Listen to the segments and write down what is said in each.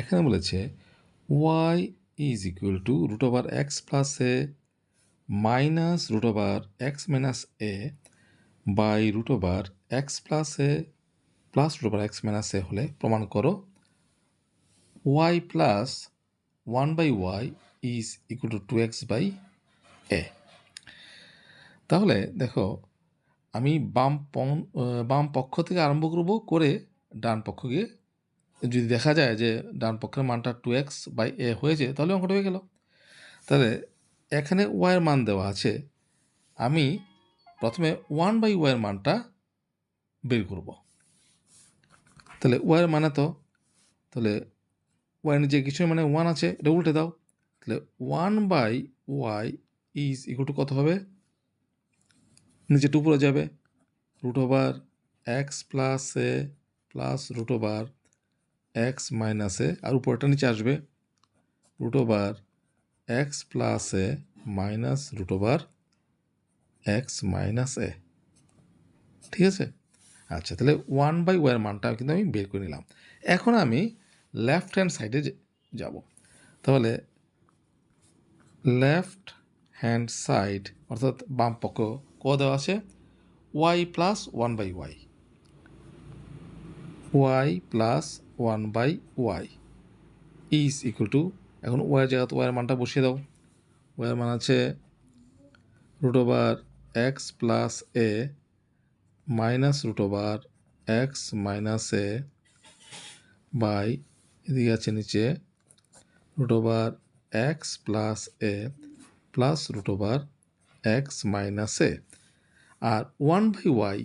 এখানে বলেছে y is equal to root over x plus a minus root over x minus a by root over x plus a plus root over x minus a হলে প্রমাণ করো y plus 1/y is equal to 2x/a। তাহলে দেখো আমি বাম পক্ষ থেকে আরম্ভ করে ডান পক্ষ গিয়ে যদি দেখা যায় যে ডান পক্ষের মানটা 2x/a হয়েছে তাহলে অঙ্কটা হয়ে গেল। তাহলে এখানে ওয়াইয়ের মান দেওয়া আছে, আমি প্রথমে 1/y-এর মানটা বের করব। তাহলে ওয়াইয়ের মানে তাহলে ওয়াই যে কিছু মানে 1 আছে, এটা উল্টে দাও। তাহলে 1/y ইজ ইকুয়াল টু কত হবে, নিচে 2 পড়ে যাবে, root over x plus a plus root over x minus a, আর উপরটা নিচে আসবে root over x plus a minus root over x minus a. ঠিক আছে? আচ্ছা, তাহলে 1/y-এর মানটা কিন্তু আমি বের করে নিলাম। এখন আমি লেফট হ্যান্ড সাইডে যাব। তাহলে লেফট হ্যান্ড সাইড অর্থাৎ বাম পক্ষ দেওয়া আছে y plus 1/y, y plus 1/y is equal two, এখন ওয়াইয়ের জায়গাতে ওয়াইয়ের মানটা বসিয়ে দাও। ওয়াইয়ের মান আছে root over x plus a minus root over x minus a by, এদিকে আছে নিচে root over x plus a plus root over x minus a. আর 1/y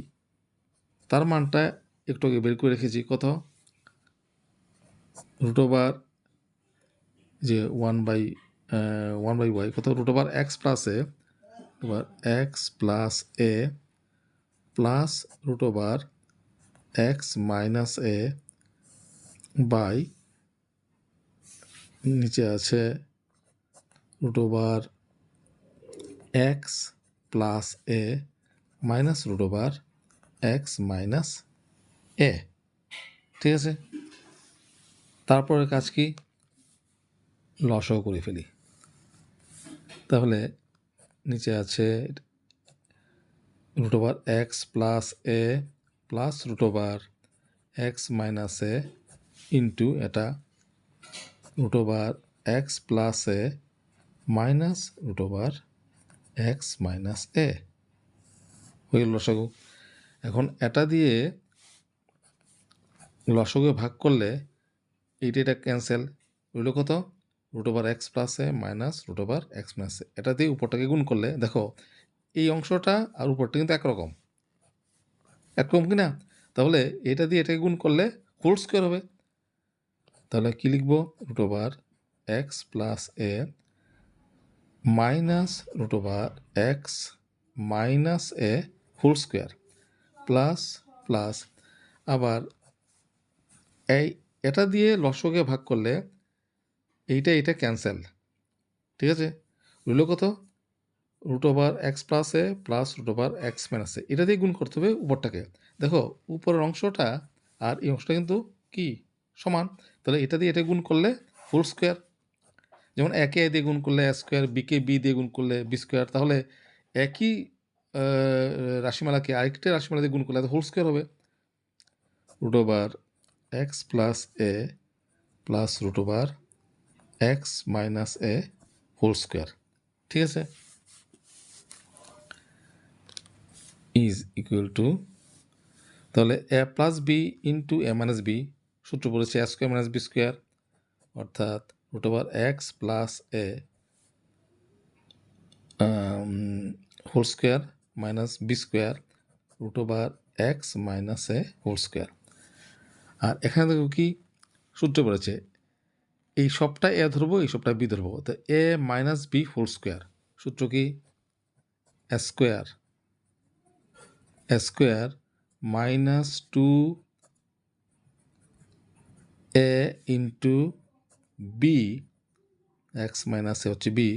তার মানটা একটু আগে বের করে রেখেছি, কত, রুট ওভার যে 1/y কত, root over x plus a over x plus a plus root over x minus a by, নিচে আছে root over x plus a minus root over x minus a. ঠিক আছে? তারপরে কাজ কি, লসাগু করে ফেলি। তাহলে নিচে আছে root over x plus a plus root over x minus a into এটা root over x plus a minus root over x minus a হয়ে গেল লসাগু। এখন এটা দিয়ে লসাগু ভাগ করলে এটা ক্যান্সেল, রইল কত, root over x plus a minus root over x minus a. এটা দিয়ে উপরটাকে গুণ করলে দেখো এই অংশটা আর উপরটা কিন্তু একরকম কি না? তাহলে এটা দিয়ে এটাকে গুণ করলে হোল স্কোয়ার হবে। তাহলে কী লিখব, root over x plus a minus root over x minus a whole square plus plus, আবার এটা দিয়ে লসকে ভাগ করলে এটা ক্যান্সেল। ঠিক আছে? রইল কত, root over x plus a plus root over x minus a, এটা দিয়ে গুণ করতে হবে উপরটাকে। দেখো উপরের অংশটা আর এই অংশটা কিন্তু কি সমান, তাহলে এটা দিয়ে এটা গুণ করলে হোল স্কোয়ার। যেমন একে এ দিয়ে গুণ করলে এ স্কোয়ার, বিকে বি দিয়ে গুণ করলে বি স্কোয়ার, তাহলে একই রাশিমালাকে আরেকটা রাশিমালা দিয়ে গুণ করলে হোল স্কোয়ার হবে। Root over x plus a plus root over x minus a whole square. ঠিক আছে? ইজ ইকুয়াল টু, তাহলে a plus b into a minus b, সূত্র পড়েছে a square minus b square, অর্থাৎ root over x plus a whole square minus b square root over x minus a whole square. আর এখানে দেখো কি সূত্র পড়েছে, এই সবটা এ ধরবো, এই সবটা বি ধরবো, তো a minus b whole square, সূত্র কি, square minus 2a into b x minus a হচ্ছে b,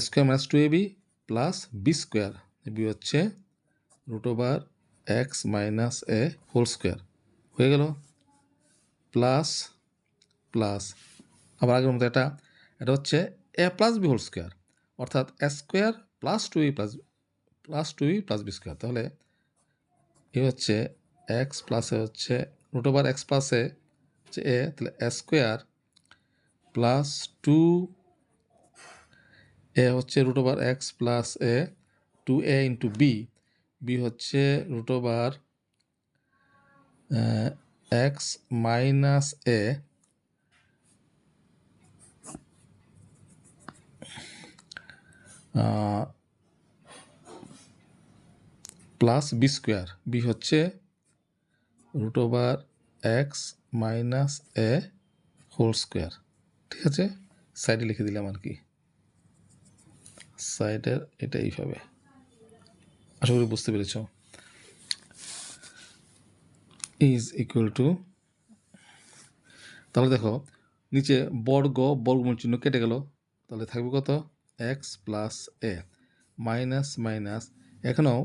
square minus 2ab plus b square, b হচ্ছে root over x minus a whole square হয়ে গেল, প্লাস প্লাস আবার আগের মতো এটা হচ্ছে a plus b whole square, অর্থাৎ a square plus two e plus b square. তাহলে এ হচ্ছে এক্স প্লাসে হচ্ছে রুট ওভার এক্স প্লাসে হচ্ছে এ, তাহলে এ স্কোয়ার প্লাস টু এ হচ্ছে রুট ওভার এক্স প্লাস এ, টু এ ইন্টু বি, বি হচ্ছে রুট ওভার এক্স মাইনাস এ প্লাস বি স্কোয়ার, বি হচ্ছে root over x minus a whole square. ঠিক আছে, সাইডে লিখে দিলাম আর কি, সাইডের এটা এইভাবে। আশা করি বুঝতে পেরেছ। ইজ ইকুয়াল টু, তাহলে দেখো নিচে বর্গমূল চিহ্ন কেটে গেল, তাহলে থাকবে কত x plus a minus minus, এখানেও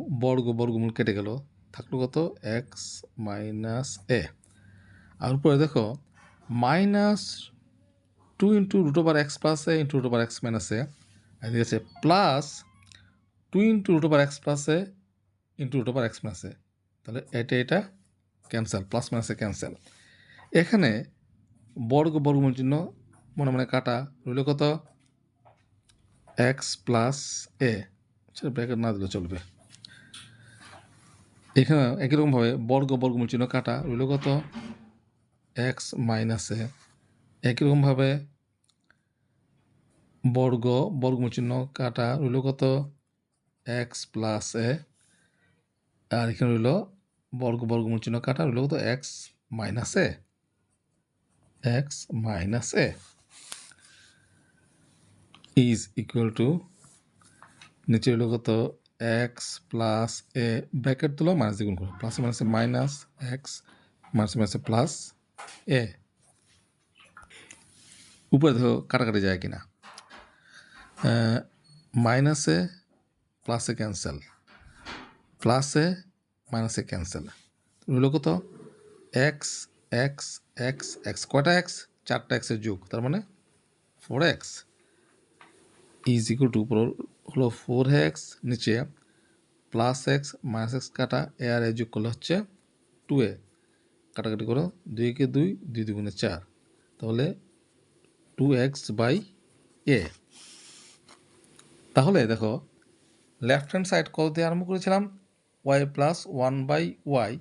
বর্গমূল কেটে গেল, থাকলো কত এক্স মাইনাস এ। আর উপরে দেখো minus two into root over x plus a into root over x minus a, আর ঠিক আছে plus two into root over x plus a into root over x minus a. তাহলে এটা cancel, plus মাইনাসে cancel. এখানে বর্গমূল চিহ্ন মনে মনে কাটা, রইল কত এক্স প্লাস এ, সেটা ব্র্যাকেট না দিলে চলবে। এখানে একই রকমভাবে বর্গমূল চিহ্ন কাটা, রইল কত এক্স মাইনাস এ। একই রকমভাবে বর্গমূল চিহ্ন কাটা, রইল কত এক্স প্লাস এ। আর এখানে রইল বর্গমূল চিহ্ন কাটা, রইল কত x minus A, x minus A is equal two, নিচে রইল কত এক্স প্লাস এ, ব্র্যাকেট তুলো মাইনাস দিয়ে গুণ করো, প্লাসে মাইনাসে মাইনাস এক্স মাইনাসে মাইনাসে প্লাস এ। উপরে দেখো কাটাকাটি যায় কিনা, মাইনাসে প্লাসে ক্যান্সেল, প্লাসে মাইনাসে ক্যান্সেল, রইল কত এক্স এক্স এক্স এক্স, কয়টা এক্স চারটা এক্সের যোগ, তার মানে 4x ইজ ইকুয়াল টু উপর হলো 4x, নিচে প্লাস এক্স মাইনাস এক্স কাটা, এ আর এ যোগ করলে হচ্ছে 2a, কাটাকাটি করো 2 কে 2, 2 দুগুণে 4, তাহলে 2x/a। তাহলে দেখো লেফট হ্যান্ড সাইড কত দিয়ে আরম্ভ করেছিলাম y প্লাস 1/y,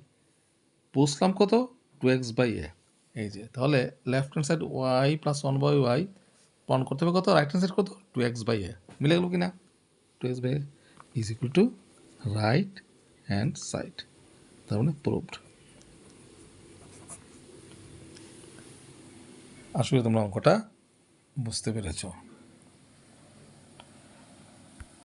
বুঝলাম কত 2x/a, এই যে। তাহলে left hand side y plus 1/y প্রমাণ করতে হবে কত, রাইট হ্যান্ড সাইড কত 2x/a, মিলে গেল কিনা, 2x/a is equal two right hand side, তার মানে প্রুভড। আসলে তোমরা অঙ্কটা বুঝতে পেরেছ।